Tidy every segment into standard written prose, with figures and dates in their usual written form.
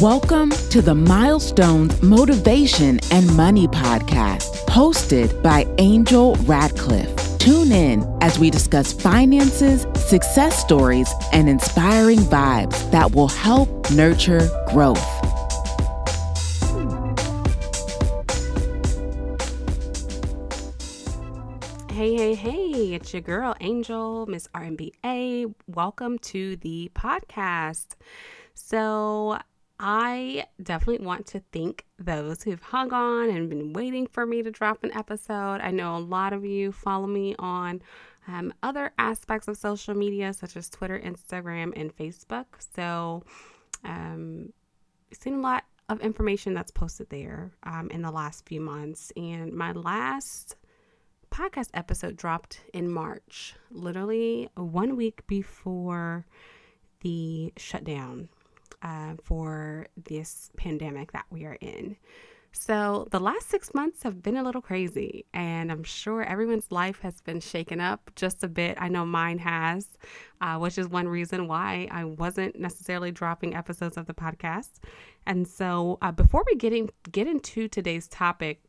Welcome to the Milestones Motivation and Money Podcast, hosted by Angel Radcliffe. Tune in as we discuss finances, success stories, and inspiring vibes that will help nurture growth. Hey, it's your girl, Angel, Miss RMBA. Welcome to the podcast. So I definitely want to thank those who've hung on and been waiting for me to drop an episode. I know a lot of you follow me on other aspects of social media, such as Twitter, Instagram, and Facebook. So you've seen a lot of information that's posted there in the last few months. And my last podcast episode dropped in March, literally 1 week before the shutdown for this pandemic that we are in. So the last 6 months have been a little crazy, and I'm sure everyone's life has been shaken up just a bit. I know mine has, which is one reason why I wasn't necessarily dropping episodes of the podcast. And so before we get into today's topic,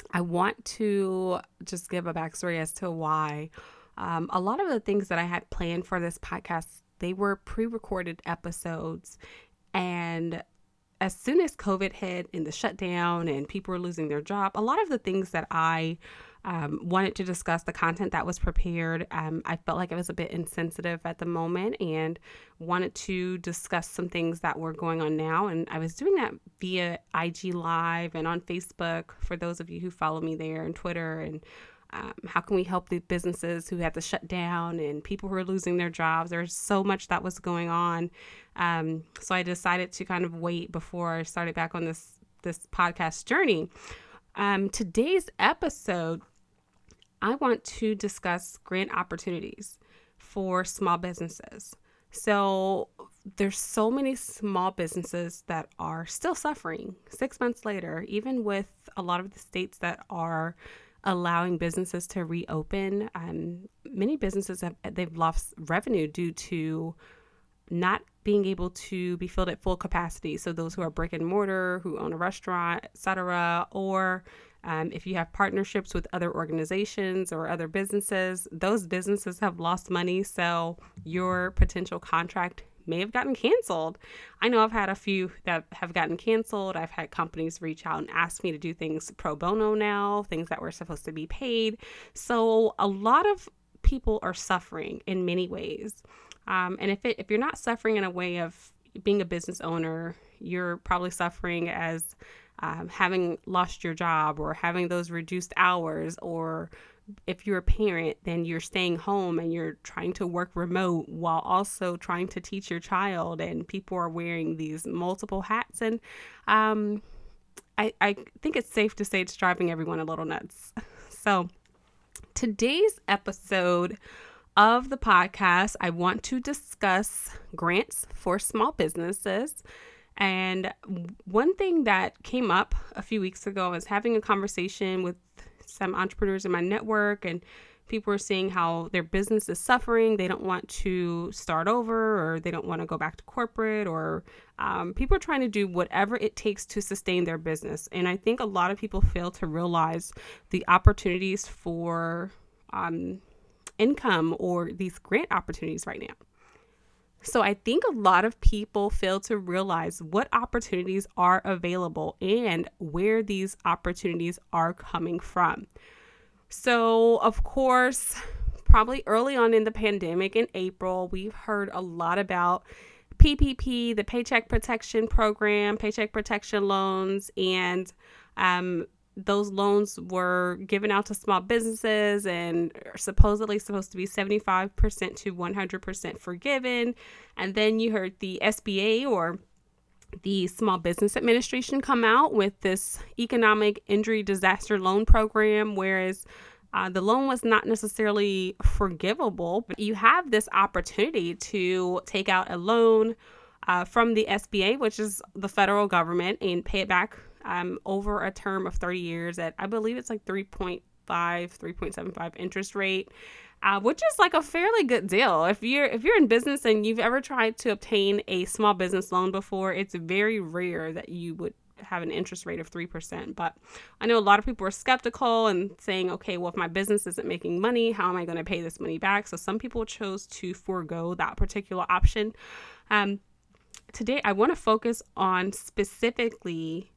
I want to just give a backstory as to why a lot of the things that I had planned for this podcast, they were pre-recorded episodes. And as soon as COVID hit and the shutdown and people were losing their job, a lot of the things that I wanted to discuss, the content that was prepared, I felt like it was a bit insensitive at the moment and wanted to discuss some things that were going on now. And I was doing that via IG Live and on Facebook for those of you who follow me there, and Twitter, and how can we help the businesses who had to shut down and people who are losing their jobs. There's so much that was going on. So I decided to kind of wait before I started back on this podcast journey. Today's episode, I want to discuss grant opportunities for small businesses. So there's so many small businesses that are still suffering 6 months later, even with a lot of the states that are allowing businesses to reopen. Many businesses they've lost revenue due to not being able to be filled at full capacity. So those who are brick and mortar, who own a restaurant, etc., or if you have partnerships with other organizations or other businesses, those businesses have lost money. So your potential contract may have gotten canceled. I know I've had a few that have gotten canceled. I've had companies reach out and ask me to do things pro bono now, things that were supposed to be paid. So a lot of people are suffering in many ways. And if you're not suffering in a way of being a business owner, you're probably suffering as having lost your job or having those reduced hours, or if you're a parent, then you're staying home and you're trying to work remote while also trying to teach your child, and people are wearing these multiple hats. And I think it's safe to say it's driving everyone a little nuts. So today's episode of the podcast, I want to discuss grants for small businesses. And one thing that came up a few weeks ago, I was having a conversation with some entrepreneurs in my network, and people were saying how their business is suffering. They don't want to start over, or they don't want to go back to corporate, or people are trying to do whatever it takes to sustain their business. And I think a lot of people fail to realize the opportunities for income or these grant opportunities right now. So I think a lot of people fail to realize what opportunities are available and where these opportunities are coming from. So, of course, probably early on in the pandemic in April, we've heard a lot about PPP, the Paycheck Protection Program, Paycheck Protection loans, and those loans were given out to small businesses and are supposedly supposed to be 75% to 100% forgiven. And then you heard the SBA, or the Small Business Administration, come out with this economic injury disaster loan program, whereas the loan was not necessarily forgivable. But you have this opportunity to take out a loan from the SBA, which is the federal government, and pay it back over a term of 30 years at, I believe it's like 3.2 3.75 interest rate, which is like a fairly good deal. If you're in business and you've ever tried to obtain a small business loan before, it's very rare that you would have an interest rate of 3%. But I know a lot of people are skeptical and saying, okay, well, if my business isn't making money, how am I going to pay this money back? So some people chose to forego that particular option. Today, I want to focus on specifically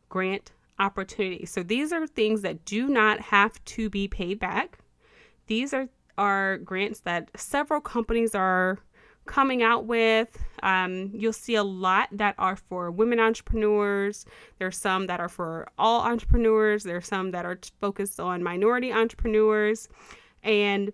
grant opportunities. So these are things that do not have to be paid back. These are grants that several companies are coming out with. You'll see a lot that are for women entrepreneurs. There's some that are for all entrepreneurs. There's some that are focused on minority entrepreneurs. And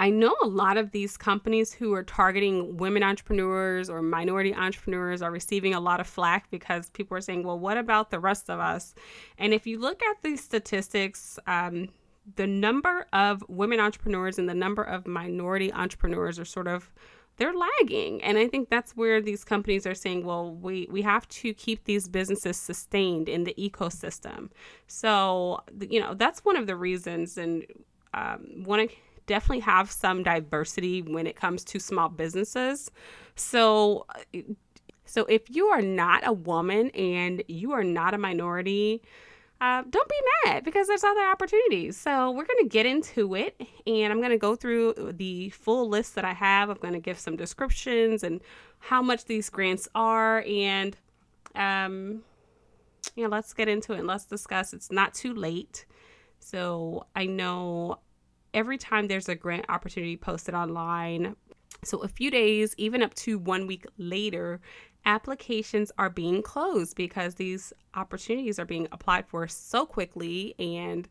I know a lot of these companies who are targeting women entrepreneurs or minority entrepreneurs are receiving a lot of flack because people are saying, well, what about the rest of us? And if you look at these statistics, the number of women entrepreneurs and the number of minority entrepreneurs are they're lagging. And I think that's where these companies are saying, well, we have to keep these businesses sustained in the ecosystem. So, that's one of the reasons, and want to definitely have some diversity when it comes to small businesses. So if you are not a woman and you are not a minority, don't be mad because there's other opportunities. So we're going to get into it, and I'm going to go through the full list that I have. I'm going to give some descriptions and how much these grants are, and let's get into it and let's discuss. It's not too late. So I know every time there's a grant opportunity posted online, so a few days, even up to 1 week later, applications are being closed because these opportunities are being applied for so quickly, and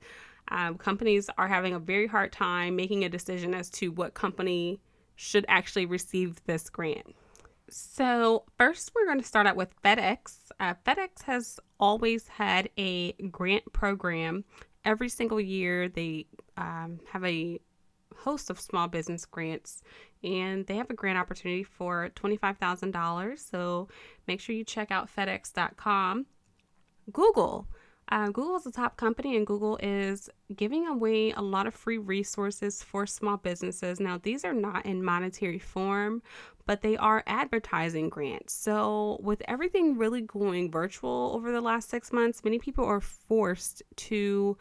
companies are having a very hard time making a decision as to what company should actually receive this grant. So first, we're going to start out with FedEx. FedEx has always had a grant program. Every single year, they have a host of small business grants, and they have a grant opportunity for $25,000. So make sure you check out FedEx.com. Google. Google is a top company, and Google is giving away a lot of free resources for small businesses. Now, these are not in monetary form, but they are advertising grants. So with everything really going virtual over the last 6 months, many people are forced to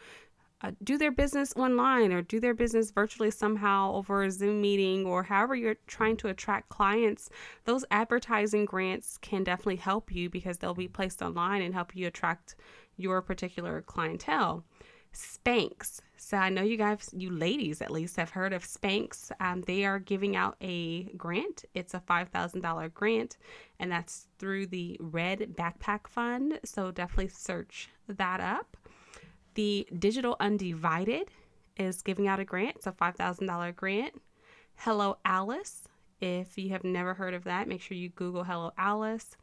do their business online or do their business virtually somehow over a Zoom meeting, or however you're trying to attract clients. Those advertising grants can definitely help you because they'll be placed online and help you attract your particular clientele. Spanx. So I know you ladies at least have heard of Spanx. They are giving out a grant. It's a $5,000 grant, and that's through the Red Backpack Fund. So definitely search that up. The Digital Undivided is giving out a grant. It's a $5,000 grant. Hello Alice. If you have never heard of that, make sure you Google Hello Alice.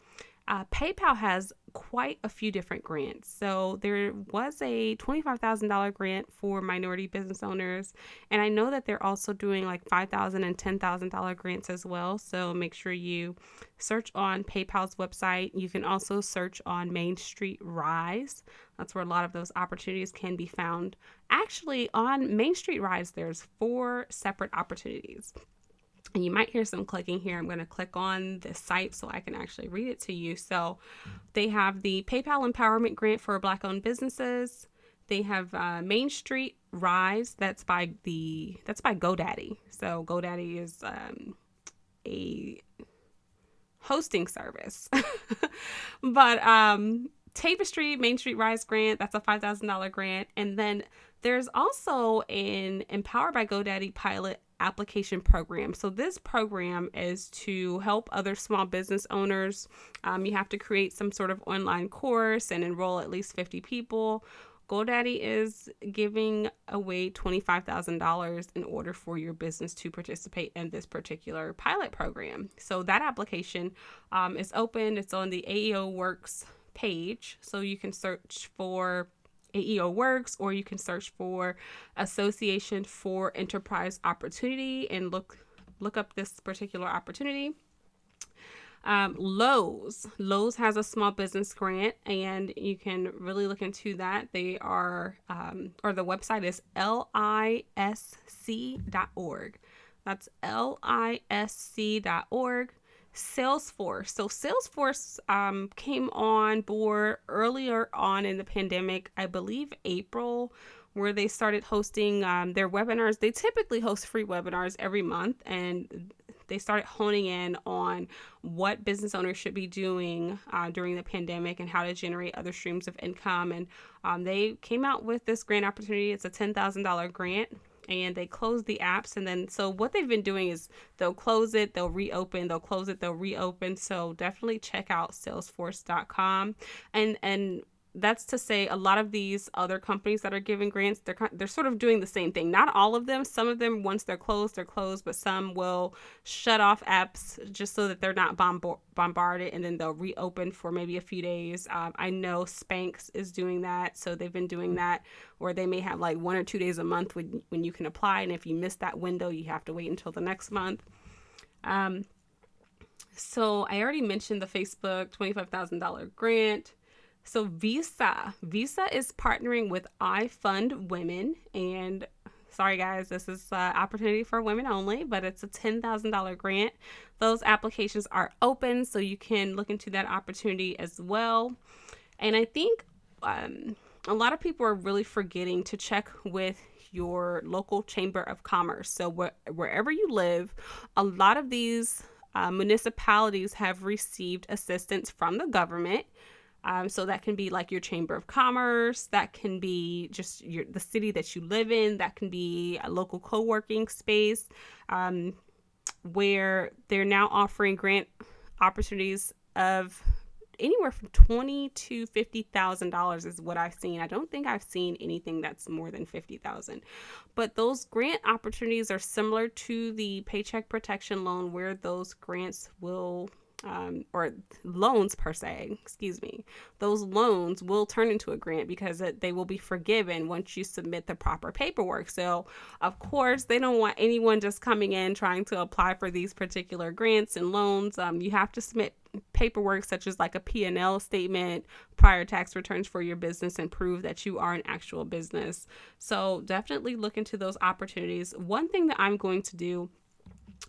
PayPal has quite a few different grants. So there was a $25,000 grant for minority business owners. And I know that they're also doing like $5,000 and $10,000 grants as well. So make sure you search on PayPal's website. You can also search on Main Street Rise. That's where a lot of those opportunities can be found. Actually, on Main Street Rise, there's 4 separate opportunities. And you might hear some clicking here. I'm going to click on the site so I can actually read it to you. So they have the PayPal Empowerment Grant for Black-owned businesses. They have Main Street Rise. That's by GoDaddy. So GoDaddy is a hosting service. But Tapestry Main Street Rise grant, that's a $5,000 grant. And then there's also an Empowered by GoDaddy pilot application program. So this program is to help other small business owners. You have to create some sort of online course and enroll at least 50 people. GoDaddy is giving away $25,000 in order for your business to participate in this particular pilot program. So that application is open. It's on the AEO Works page. So you can search for AEO Works, or you can search for Association for Enterprise Opportunity and look up this particular opportunity. Lowe's has a small business grant, and you can really look into that. They are, or the website is lisc.org. That's lisc.org. Salesforce. So Salesforce came on board earlier on in the pandemic, I believe April, where they started hosting their webinars. They typically host free webinars every month, and they started honing in on what business owners should be doing during the pandemic and how to generate other streams of income. And they came out with this grant opportunity. It's a $10,000 grant. And they closed the apps. And then, so what they've been doing is they'll close it, they'll reopen, they'll close it, they'll reopen. So definitely check out salesforce.com. And that's to say a lot of these other companies that are giving grants, they're sort of doing the same thing. Not all of them. Some of them, once they're closed, but some will shut off apps just so that they're not bombarded, and then they'll reopen for maybe a few days. I know Spanx is doing that. So they've been doing that, where they may have like 1 or 2 days a month when you can apply. And if you miss that window, you have to wait until the next month. So I already mentioned the Facebook $25,000 grant. So Visa is partnering with iFundWomen, and sorry guys, this is an opportunity for women only, but it's a $10,000 grant. Those applications are open, so you can look into that opportunity as well. And I think a lot of people are really forgetting to check with your local chamber of commerce. So wherever you live, a lot of these municipalities have received assistance from the government. So that can be like your chamber of commerce, that can be just the city that you live in, that can be a local co-working space, where they're now offering grant opportunities of anywhere from $20,000 to $50,000 is what I've seen. I don't think I've seen anything that's more than $50,000. But those grant opportunities are similar to the Paycheck Protection Loan, where those grants will or loans per se, those loans will turn into a grant because they will be forgiven once you submit the proper paperwork. So of course, they don't want anyone just coming in trying to apply for these particular grants and loans. You have to submit paperwork such as like a P&L statement, prior tax returns for your business, and prove that you are an actual business. So definitely look into those opportunities. One thing that I'm going to do,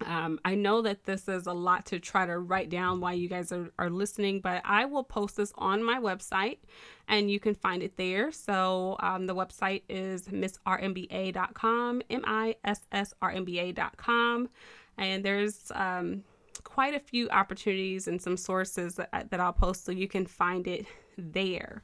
I know that this is a lot to try to write down while you guys are listening, but I will post this on my website and you can find it there. So the website is missrmba.com, missrmba.com. And there's quite a few opportunities and some sources that I'll post, so you can find it there.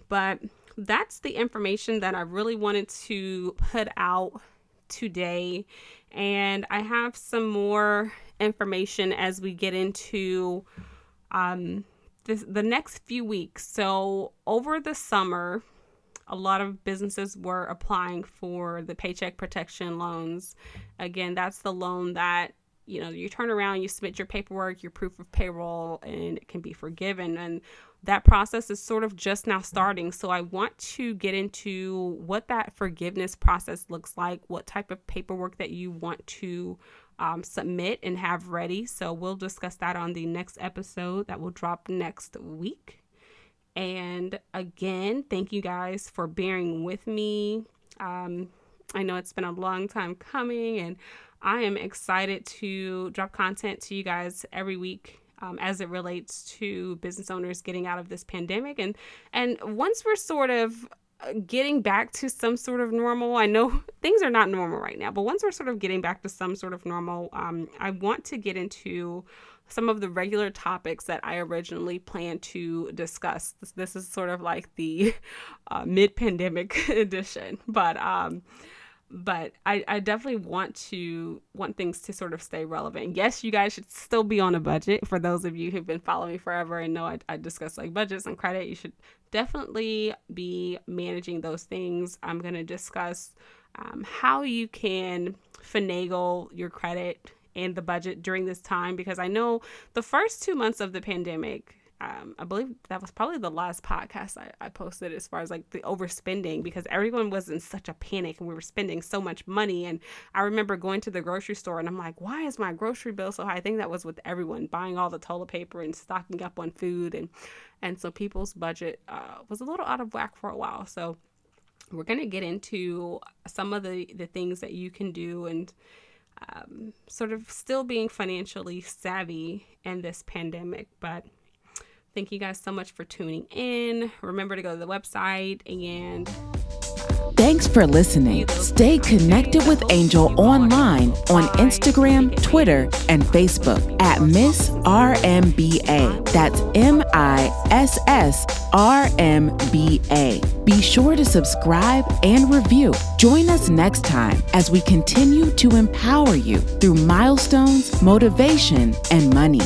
But that's the information that I really wanted to put out today. And I have some more information as we get into the next few weeks. So over the summer, a lot of businesses were applying for the Paycheck Protection Loans. Again, that's the loan that, you turn around, you submit your paperwork, your proof of payroll, and it can be forgiven. And that process is sort of just now starting. So I want to get into what that forgiveness process looks like, what type of paperwork that you want to submit and have ready. So we'll discuss that on the next episode that will drop next week. And again, thank you guys for bearing with me. I know it's been a long time coming, and I am excited to drop content to you guys every week as it relates to business owners getting out of this pandemic. And once we're sort of getting back to some sort of normal, I know things are not normal right now, but once we're sort of getting back to some sort of normal, I want to get into some of the regular topics that I originally planned to discuss. This is sort of like the mid-pandemic edition, but I definitely want things to sort of stay relevant. Yes, you guys should still be on a budget. For those of you who've been following me forever and know I discuss like budgets and credit, you should definitely be managing those things. I'm going to discuss how you can finagle your credit and the budget during this time, because I know the first 2 months of the pandemic, I believe that was probably the last podcast I posted as far as like the overspending, because everyone was in such a panic and we were spending so much money. And I remember going to the grocery store and I'm like, why is my grocery bill so high? I think that was with everyone buying all the toilet paper and stocking up on food. And so people's budget was a little out of whack for a while. So we're going to get into some of the things that you can do and sort of still being financially savvy in this pandemic. But thank you guys so much for tuning in. Remember to go to the website and thanks for listening. Stay connected with Angel online on Instagram, Twitter, and Facebook at Miss RMBA. That's MISSRMBA. Be sure to subscribe and review. Join us next time as we continue to empower you through milestones, motivation, and money.